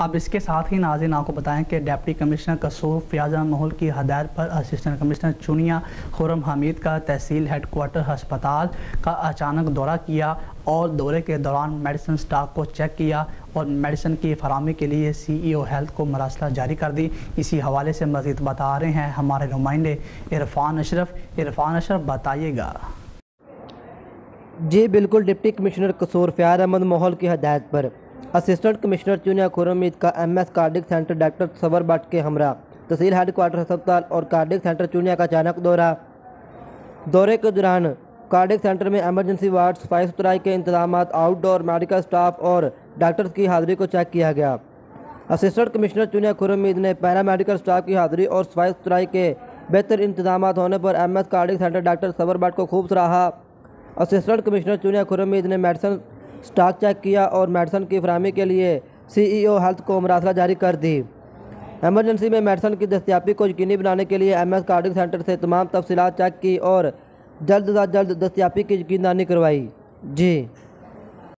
अब इसके साथ ही नाज़रीन आपको बताएं कि डिप्टी कमिश्नर कसूर फ़याज़ माहौल की हदायत पर असिस्टेंट कमिश्नर चुनिया खुर्रम हमीद का तहसील हेडक्वार्टर अस्पताल का अचानक दौरा किया और दौरे के दौरान मेडिसिन स्टॉक को चेक किया और मेडिसिन की फराहमी के लिए CEO हेल्थ को मरासला जारी कर दी। इसी हवाले से मज़ीद बता रहे हैं हमारे नुमाइंदे इरफान अशरफ बताइएगा। जी बिल्कुल, डिप्टी कमिश्नर कसूर फ़याज़ अहमद माहौल की हदायत पर असिस्टेंट कमिश्नर चुनिया खुर्रम हमीद का MS cardiac centre doctor Tasawwur Bhat के हमरा तहसील हेडक्वार्टर अस्पताल और कार्डिक सेंटर चुनिया का अचानक दौरे के दौरान कार्डिक सेंटर में एमरजेंसी वार्ड, सफाई सुथराई के इंतजाम, आउटडोर मेडिकल स्टाफ और डॉक्टर्स की हाज़िरी को चेक किया गया। असिस्टेंट कमिश्नर चुनिया खुर्रम हमीद ने पैरा मेडिकल स्टाफ की हाज़िरी और सफाई सुथराई के बेहतर इंतजाम होने पर MS cardiac centre doctor Tasawwur Bhat को खूब सराहा। असिस्टेंट कमिश्नर चुनिया खुर्रम हमीद ने मेडिसिन स्टॉक चेक किया और मेडिसिन की फराहमी के लिए CEO हेल्थ को मरासला जारी कर दी। एमरजेंसी में मेडिसिन की दस्तियाबी को यकीनी बनाने के लिए MS कार्डिक सेंटर से तमाम तफसीलात चेक की और जल्द अज जल्द दस्तियाबी की यकीनदानी करवाई। जी।